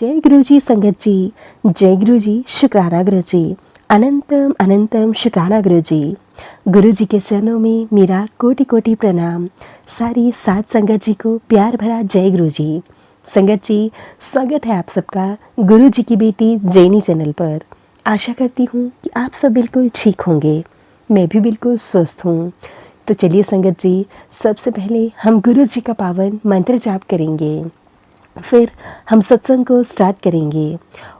जय गुरु जी संगत जी, जय गुरु जी, शुक्राना गुरु जी, अनंतम अनंतम शुक्राना गुरु जी। गुरु जी के चरणों में मेरा कोटि कोटि प्रणाम। सारी सात संगत जी को प्यार भरा जय गुरु जी। संगत जी, स्वागत है आप सबका गुरु जी की बेटी जैनी चैनल पर। आशा करती हूँ कि आप सब बिल्कुल ठीक होंगे, मैं भी बिल्कुल स्वस्थ हूँ। तो चलिए संगत जी, सबसे पहले हम गुरु जी का पावन मंत्र जाप करेंगे, फिर हम सत्संग को स्टार्ट करेंगे।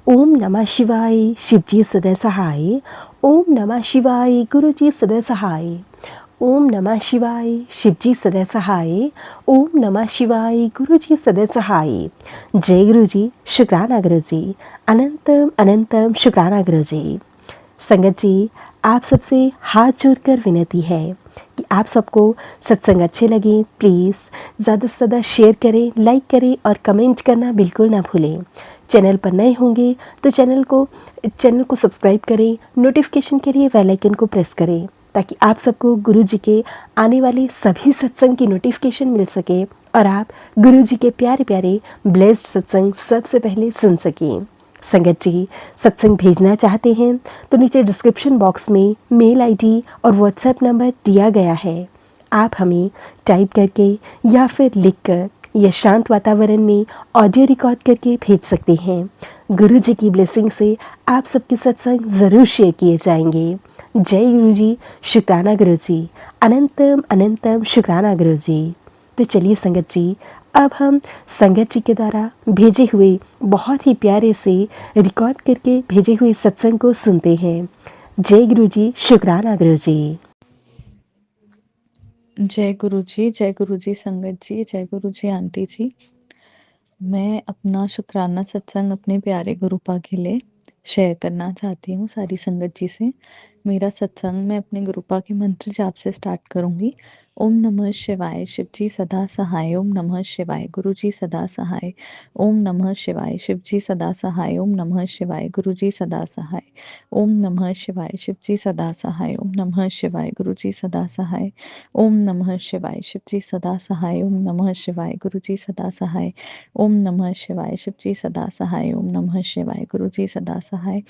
ओम नमः शिवाय, शिव जी सदा सहाय। ओम नमः शिवाय, गुरु जी सदा सहाय। ओम नमः शिवाय, शिव जी सदा सहाय। ओम नमः शिवाय, गुरु जी सदा सहाय। जय गुरु जी, शुक्राना गुरु जी, अनंतम अनंतम शुक्राना गुरु जी। संगत जी, आप सबसे हाथ जोड़कर विनती है कि आप सबको सत्संग अच्छे लगे, प्लीज़ ज़्यादा से ज़्यादा शेयर करें, लाइक करें और कमेंट करना बिल्कुल ना भूलें। चैनल पर नए होंगे तो चैनल को सब्सक्राइब करें, नोटिफिकेशन के लिए बेल आइकन को प्रेस करें ताकि आप सबको गुरु जी के आने वाले सभी सत्संग की नोटिफिकेशन मिल सके और आप गुरु जी के प्यारे प्यारे ब्लेस्ड सत्संग सबसे पहले सुन सकें। संगत जी, सत्संग भेजना चाहते हैं तो नीचे डिस्क्रिप्शन बॉक्स में मेल आईडी और व्हाट्सएप नंबर दिया गया है। आप हमें टाइप करके या फिर लिखकर या शांत वातावरण में ऑडियो रिकॉर्ड करके भेज सकते हैं। गुरु जी की ब्लेसिंग से आप सबके सत्संग ज़रूर शेयर किए जाएंगे। जय गुरु जी, शुक्राना गुरु जी, अनंतम अनंतम शुक्राना गुरु जी। तो चलिए संगत जी, अब हम संगत जी के द्वारा भेजे हुए बहुत ही प्यारे से रिकॉर्ड करके भेजे हुए सत्संग को सुनते हैं। जय गुरु जी, शुक्राना गुरु जी। जय गुरु जी, जय गुरु जी संगत जी, जय गुरु जी आंटी जी। मैं अपना शुक्राना सत्संग अपने प्यारे गुरुपा के लिए शेयर करना चाहती हूँ सारी संगत जी से। मेरा सत्संग मैं अपने गुरुपा के मंत्र जाप से स्टार्ट करूँगी। ओम नमः शिवाय, शिव जी सदा सहाय। ओम नमः शिवाय, गुरु जी सदा सहाय। ओम नमः शिवाय, शिव जी सदा सहाय। ओम नमः शिवाय, गुरु जी सदा सहाय। ओम नमः शिवाय, शिव जी सदा सहाय। ओम नमः शिवाय, गुरु जी सदा सहाय। ओम नमः शिवाय, शिव जी सदा सहाय। ओम नमः शिवाय, गुरु जी सदा सहाय। ओम नमः शिवाय, शिव जी सदा सहाय। ओम नमः शिवाय, गुरु जी सदा सहाय।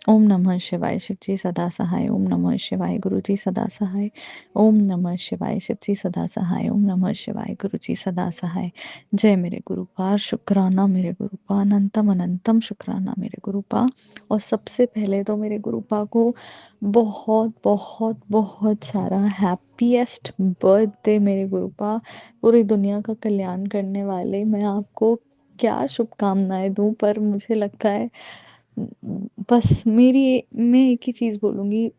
ओम नमः शिवाय, शिव जी सदा सहाय। ओम नमः शिवाय, गुरु जी सदा सहाय। ओम नमः शिवाय, शिव जी सदा सहाय। ओम नमः शिवाय, गुरु जी सदा सहाय। जय मेरे गुरुपा, शुक्राना मेरे गुरुपा, अनंतम अनंतम शुक्राना मेरे गुरुपा। और सबसे पहले तो मेरे गुरुपा को बहुत बहुत बहुत सारा हैप्पीएस्ट बर्थडे मेरे गुरुपा। पूरी दुनिया का कल्याण करने वाले, मैं आपको क्या शुभकामनाएं दूं, पर मुझे लगता है बस मैं एक ही चीज़ बोलूँगी,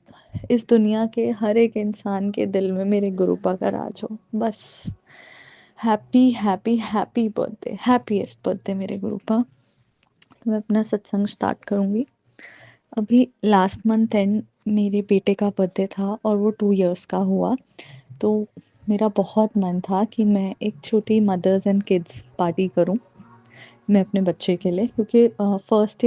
इस दुनिया के हर एक इंसान के दिल में मेरे गुरुपा का राज हो बस। Happy happy happy birthday, happiest birthday मेरे गुरुपा। तो मैं अपना सत्संग स्टार्ट करूँगी। अभी लास्ट मंथ एंड मेरे बेटे का बर्थडे था और वो 2 इयर्स का हुआ। तो मेरा बहुत मन था कि मैं एक छोटी मदर्स एंड किड्स पार्टी करूं मैं अपने बच्चे के लिए, क्योंकि फर्स्ट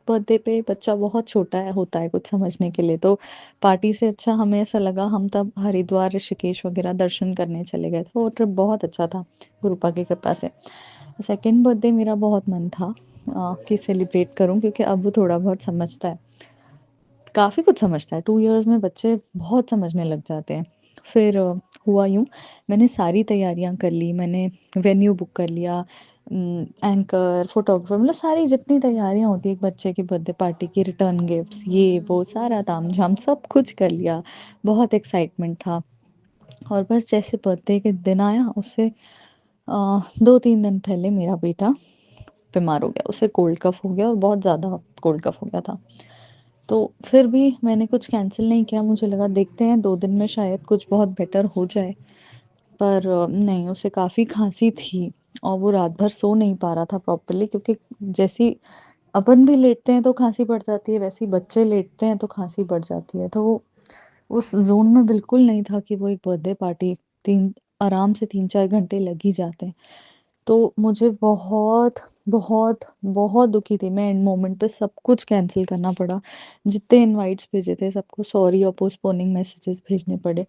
बर्थडे पे बच्चा बहुत छोटा होता है कुछ समझने के लिए। तो पार्टी से अच्छा हमें ऐसा लगा, हम तब हरिद्वार ऋषिकेश वगैरह दर्शन करने चले गए थे। वो ट्रिप बहुत अच्छा था गुरुपा की कृपा से। सेकेंड बर्थडे मेरा बहुत मन था कि सेलिब्रेट करूं, क्योंकि अब वो थोड़ा बहुत समझता है, काफ़ी कुछ समझता है। 2 इयर्स में बच्चे बहुत समझने लग जाते हैं। फिर हुआ यूँ, मैंने सारी तैयारियाँ कर ली। मैंने वेन्यू बुक कर लिया, एंकर, फ़ोटोग्राफ़र, मतलब सारी जितनी तैयारियाँ होती हैं एक बच्चे की बर्थडे पार्टी की, रिटर्न गिफ्ट्स, ये वो सारा तामझाम सब कुछ कर लिया। बहुत एक्साइटमेंट था। और बस जैसे बर्थडे के दिन आया, उससे 2-3 दिन पहले मेरा बेटा बीमार हो गया। उसे कोल्ड कफ़ हो गया और बहुत ज़्यादा कोल्ड कफ़ हो गया था। तो फिर भी मैंने कुछ कैंसल नहीं किया। मुझे लगा देखते हैं 2 दिन में शायद कुछ बहुत बेटर हो जाए। पर नहीं, उसे काफ़ी खाँसी थी और वो रात भर सो नहीं पा रहा था प्रॉपर्ली, क्योंकि जैसी अपन भी लेटते हैं तो खाँसी बढ़ जाती है, वैसे ही बच्चे लेटते हैं तो खाँसी बढ़ जाती है। तो वो उस ज़ोन में बिल्कुल नहीं था कि वो एक बर्थडे पार्टी, 3 आराम से 3-4 घंटे लग ही जाते हैं। तो मुझे बहुत, बहुत, बहुत दुखी थी मैं। एंड मोमेंट पे सब कुछ कैंसल करना पड़ा। जितने इनवाइट्स भेजे थे सबको सॉरी और पोस्टपोनिंग मैसेजेस भेजने पड़े।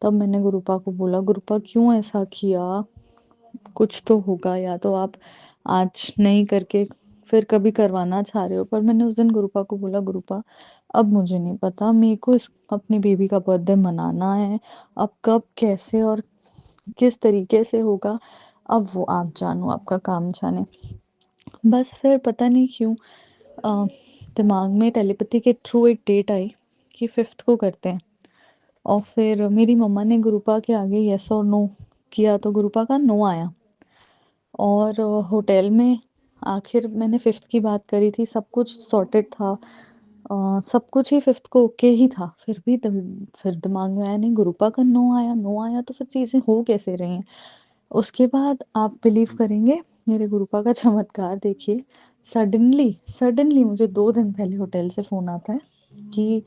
तब मैंने गुरुपा को बोला, गुरुपा क्यों ऐसा किया? कुछ तो होगा, या तो आप आज नहीं करके फिर कभी करवाना चाह रहे हो। पर मैंने उस दिन गुरुपा को बोला, गुरुपा अब मुझे नहीं पता, मेरे को इस अपनी बेबी का बर्थडे मनाना है, अब कब कैसे और किस तरीके से होगा, अब वो आप जानो, आपका काम जाने। बस फिर पता नहीं क्यों अ, दिमाग में टेलीपैथी के थ्रू एक डेट आई कि 5th को करते हैं। और फिर मेरी मम्मा ने गुरुपा के आगे येस और नो किया तो गुरुपा का नो आया। और होटल में आखिर मैंने 5th की बात करी थी, सब कुछ सॉर्टेड था। सब कुछ ही 5th को ओके ही था। फिर दिमाग में आया नहीं, गुरुपा का नो आया तो फिर चीज़ें हो कैसे रही हैं। उसके बाद आप बिलीव करेंगे मेरे गुरुपा का चमत्कार देखिए। सडनली सडनली मुझे 2 दिन पहले होटल से फ़ोन आता है कि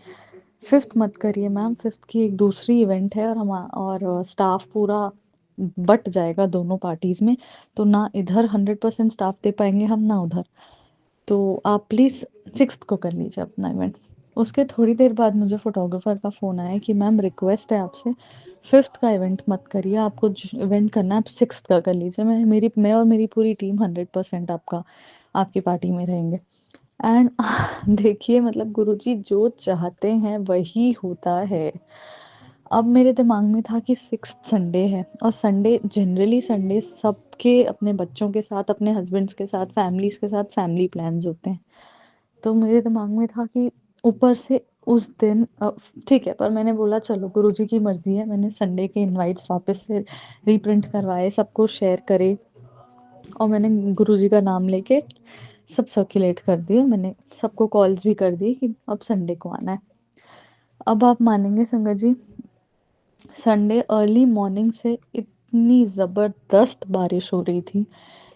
5th मत करिए मैम, 5th की एक दूसरी इवेंट है और स्टाफ पूरा बँट जाएगा दोनों पार्टीज़ में, तो ना इधर 100% स्टाफ दे पाएँगे हम, ना उधर। तो आप प्लीज़ 6th को कर लीजिए अपना इवेंट। उसके थोड़ी देर बाद मुझे फ़ोटोग्राफ़र का फ़ोन आया कि मैम रिक्वेस्ट है आपसे, 5th का इवेंट मत करिए, आपको ज इवेंट करना है आप 6th का कर लीजिए। मैं और मेरी पूरी टीम 100% आपकी पार्टी में रहेंगे। एंड देखिए मतलब गुरुजी जो चाहते हैं वही होता है। अब मेरे दिमाग में था कि 6th संडे है और जनरली संडे सबके अपने बच्चों के साथ, अपने हस्बैंड्स के साथ, फैमिलीज़ के साथ फैमिली प्लान्स होते हैं। तो मेरे दिमाग में था कि ऊपर से उस दिन ठीक है, पर मैंने बोला चलो गुरुजी की मर्ज़ी है। मैंने संडे के इनवाइट्स वापस से रीप्रिंट करवाए, सबको शेयर करे और मैंने गुरुजी का नाम लेके सब सर्कुलेट कर दिए। मैंने सबको कॉल्स भी कर दी कि अब संडे को आना है। अब आप मानेंगे संगत जी, संडे अर्ली मॉर्निंग से इतनी ज़बरदस्त बारिश हो रही थी,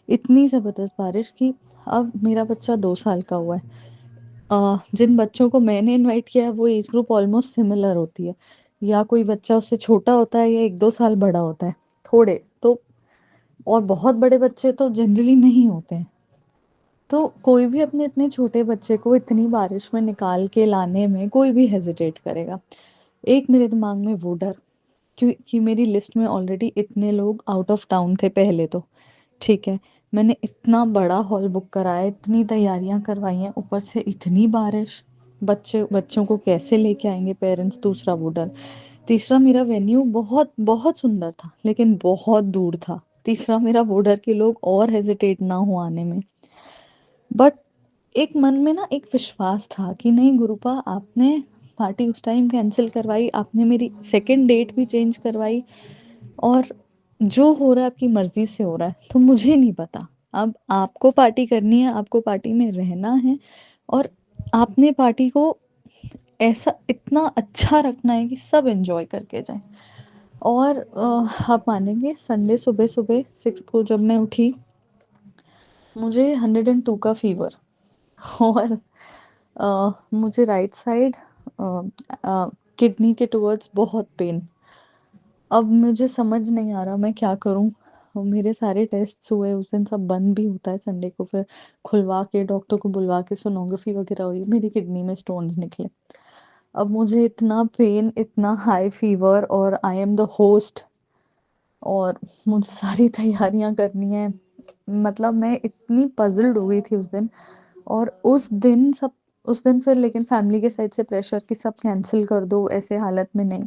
इतनी ज़बरदस्त बारिश कि अब मेरा बच्चा 2 साल का हुआ है। जिन बच्चों को मैंने इनवाइट किया है वो एज ग्रुप ऑलमोस्ट सिमिलर होती है, या कोई बच्चा उससे छोटा होता है या 1-2 साल बड़ा होता है, थोड़े तो। और बहुत बड़े बच्चे तो जनरली नहीं होते हैं। तो कोई भी अपने इतने छोटे बच्चे को इतनी बारिश में निकाल के लाने में कोई भी हेजिटेट करेगा। एक मेरे दिमाग में वो डर, क्योंकि मेरी लिस्ट में ऑलरेडी इतने लोग आउट ऑफ टाउन थे पहले तो, ठीक है। मैंने इतना बड़ा हॉल बुक कराया, इतनी तैयारियां करवाई हैं, ऊपर से इतनी बारिश, बच्चों को कैसे लेके आएंगे पेरेंट्स, दूसरा वो डर। तीसरा मेरा वेन्यू बहुत बहुत सुंदर था लेकिन बहुत दूर था। तीसरा मेरा वो डर कि लोग और हेजिटेट ना हो आने में। बट एक मन में ना एक विश्वास था कि नहीं गुरुपा, आपने पार्टी उस टाइम कैंसिल करवाई, आपने मेरी सेकंड डेट भी चेंज करवाई, और जो हो रहा है आपकी मर्जी से हो रहा है, तो मुझे नहीं पता। अब आपको पार्टी करनी है, आपको पार्टी में रहना है, और आपने पार्टी को ऐसा इतना अच्छा रखना है कि सब एंजॉय करके जाएं। और आप मानेंगे संडे सुबह सुबह 6th को जब मैं उठी, मुझे 102 का फीवर और मुझे राइट साइड किडनी के टुवर्ड्स बहुत पेन। अब मुझे समझ नहीं आ रहा मैं क्या करूं। मेरे सारे टेस्ट्स हुए उस दिन, सब बंद भी होता है संडे को, फिर खुलवा के डॉक्टर को बुलवा के सोनोग्राफी वगैरह हुई, मेरी किडनी में स्टोन्स निकले। अब मुझे इतना पेन, इतना हाई फीवर, और आई एम द होस्ट, और मुझे सारी तैयारियां करनी है। मतलब मैं इतनी पज़ल्ड हो गई थी उस दिन। और उस दिन फिर लेकिन फैमिली के साइड से प्रेशर कि सब कैंसिल कर दो, ऐसे हालत में नहीं।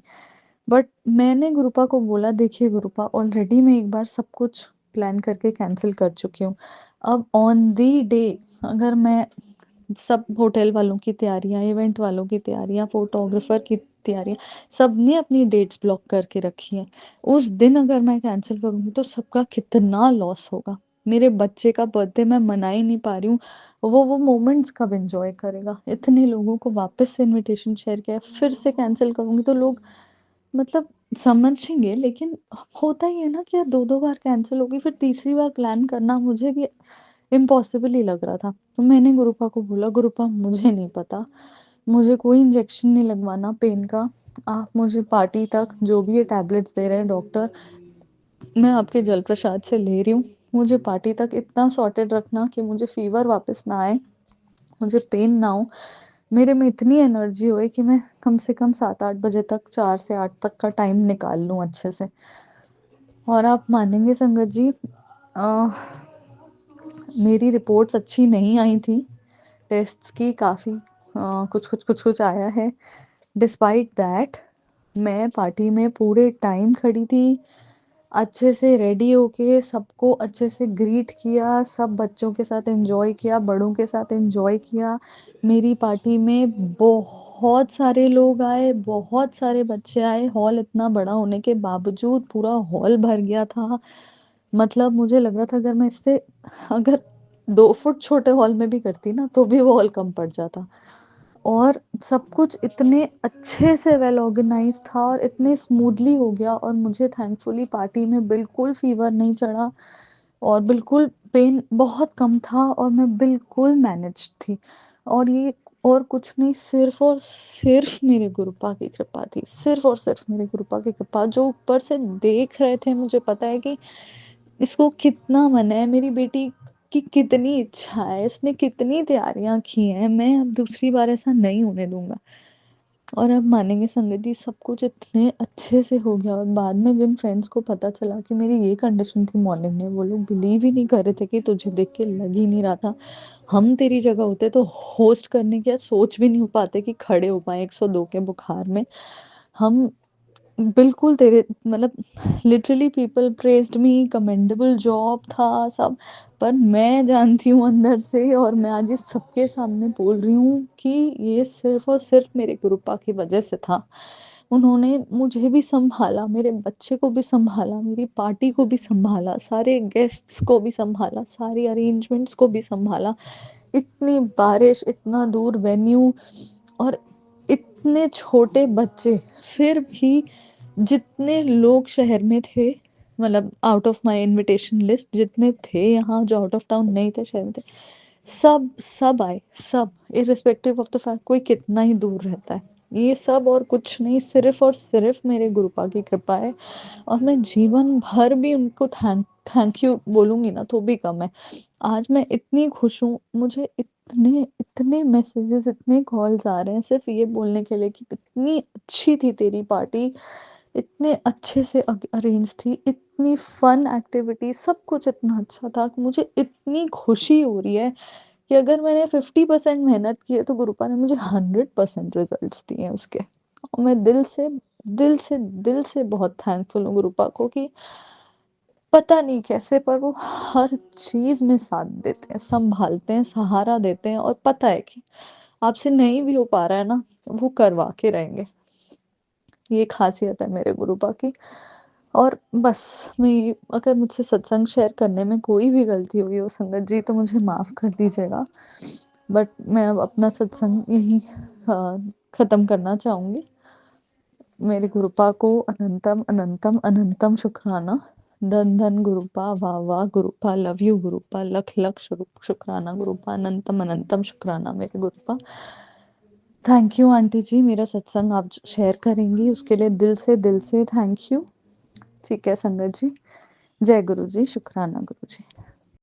बट मैंने गुरुपा को बोला, देखिए गुरुपा, ऑलरेडी मैं एक बार सब कुछ प्लान करके कैंसिल कर चुकी हूँ। अब ऑन दी डे अगर मैं सब होटल वालों की तैयारियां, इवेंट वालों की तैयारियां, फोटोग्राफर की तैयारियां, सबने अपनी डेट्स ब्लॉक करके रखी हैं। उस दिन अगर मैं कैंसिल करूँगी तो सबका कितना लॉस होगा। मेरे बच्चे का बर्थडे मैं मना ही नहीं पा रही हूँ, वो मोमेंट्स कब एंजॉय करेगा। इतने लोगों को वापस से इनविटेशन शेयर किया, फिर से कैंसिल करूँगी तो लोग मतलब समझेंगे, लेकिन होता ही है ना कि यार 2-2 बार कैंसल होगी, फिर तीसरी बार प्लान करना मुझे भी इम्पॉसिबल ही लग रहा था। तो मैंने गुरुपा को बोला, गुरुपा मुझे नहीं पता, मुझे कोई इंजेक्शन नहीं लगवाना पेन का, आप मुझे पार्टी तक जो भी ये टैबलेट्स दे रहे हैं डॉक्टर, मैं आपके जल प्रसाद से ले रही हूँ, मुझे पार्टी तक इतना सॉर्टेड रखना कि मुझे फीवर वापस ना आए, मुझे पेन ना हो, मेरे में इतनी एनर्जी होए कि मैं कम से कम 7-8 बजे तक, 4 से 8 तक का टाइम निकाल लूँ अच्छे से। और आप मानेंगे संगत जी, अ, मेरी रिपोर्ट्स अच्छी नहीं आई थी टेस्ट्स की, काफ़ी कुछ आया है। डिस्पाइट दैट मैं पार्टी में पूरे टाइम खड़ी थी, अच्छे से रेडी होके सबको अच्छे से ग्रीट किया, सब बच्चों के साथ एन्जॉय किया, बड़ों के साथ एन्जॉय किया। मेरी पार्टी में बहुत सारे लोग आए, बहुत सारे बच्चे आए, हॉल इतना बड़ा होने के बावजूद पूरा हॉल भर गया था। मतलब मुझे लग रहा था अगर 2 फुट छोटे हॉल में भी करती ना तो भी वो हॉल कम पड़ जाता। और सब कुछ इतने अच्छे से वेल ऑर्गेनाइज़ था और इतने स्मूथली हो गया, और मुझे थैंकफुली पार्टी में बिल्कुल फ़ीवर नहीं चढ़ा और बिल्कुल पेन बहुत कम था और मैं बिल्कुल मैनेज्ड थी। और ये और कुछ नहीं, सिर्फ़ और सिर्फ़ मेरे गुरुपा की कृपा थी। सिर्फ़ और सिर्फ़ मेरे गुरुपा की कृपा, जो ऊपर से देख रहे थे, मुझे पता है कि इसको कितना मन है, मेरी बेटी की कितनी इच्छा है, इसने कितनी तैयारियाँ की हैं, मैं अब दूसरी बार ऐसा नहीं होने दूँगा। और अब मानेंगे संगत जी, सब कुछ इतने अच्छे से हो गया, और बाद में जिन फ्रेंड्स को पता चला कि मेरी ये कंडीशन थी मॉर्निंग में, वो लोग बिलीव ही नहीं कर रहे थे कि तुझे देख के लग ही नहीं रहा था। हम तेरी जगह होते तो होस्ट करने की सोच भी नहीं हो पाते कि खड़े हो पाएँ 102 के बुखार में। हम बिल्कुल तेरे मतलब लिटरली पीपल प्रेज़्ड मी, कमेंडेबल जॉब था सब, पर मैं जानती हूँ अंदर से, और मैं आज ये सबके सामने बोल रही हूँ कि ये सिर्फ़ और सिर्फ़ मेरे गुरुपा की वजह से था। उन्होंने मुझे भी सँभाला, मेरे बच्चे को भी सँभाला, मेरी पार्टी को भी सँभाला, सारे गेस्ट्स को भी सँभाला, सारी अरेंजमेंट्स को भी सँभाला। इतनी बारिश, इतना दूर वेन्यू, और इतने छोटे बच्चे, फिर भी जितने लोग शहर में थे, मतलब out of my invitation list जितने थे यहाँ, जो आउट ऑफ टाउन नहीं थे, शहर में थे, सब आए, सब, इर्रिस्पेक्टिव ऑफ द फैक्ट कोई कितना ही दूर रहता है। ये सब और कुछ नहीं, सिर्फ़ और सिर्फ़ मेरे गुरुपा की कृपा है, और मैं जीवन भर भी उनको थैंक यू बोलूँगी ना तो भी कम है। आज मैं इतनी खुश हूँ, मुझे इतने इतने मैसेजेस, इतने कॉल्स आ रहे हैं सिर्फ़ ये बोलने के लिए कि इतनी अच्छी थी तेरी पार्टी, इतने अच्छे से अरेंज थी, इतनी फन एक्टिविटी, सब कुछ इतना अच्छा था कि मुझे इतनी खुशी हो रही है कि अगर मैंने 50% मेहनत की है तो गुरुपा ने मुझे 100% रिज़ल्ट्स दिए हैं उसके। और मैं दिल से बहुत थैंकफुल हूँ गुरुपा को कि पता नहीं कैसे, पर वो हर चीज़ में साथ देते हैं, सँभालते हैं, सहारा देते हैं, और पता है कि आपसे नहीं भी हो पा रहा है ना, वो करवा के रहेंगे। ये ख़ासियत है मेरे गुरुपा की। और बस मैं ये, अगर मुझसे सत्संग शेयर करने में कोई भी गलती हुई हो संगत जी तो मुझे माफ़ कर दीजिएगा। बट मैं अब अपना सत्संग यहीं ख़त्म करना चाहूँगी। मेरे गुरुपा को अनंतम अनंतम अनंतम शुक्राना। धन धन गुरुपा, वाह वाह गुरुपा, लव यू गुरुपा, लख लख शुक्राना गुरुपा, अनंतम अनंतम शुक्राना मेरे गुरुपा। थैंक यू आंटी जी, मेरा सत्संग आप शेयर करेंगी उसके लिए दिल से थैंक यू। ठीक है संगत जी, जय गुरु जी, शुक्राना गुरु जी।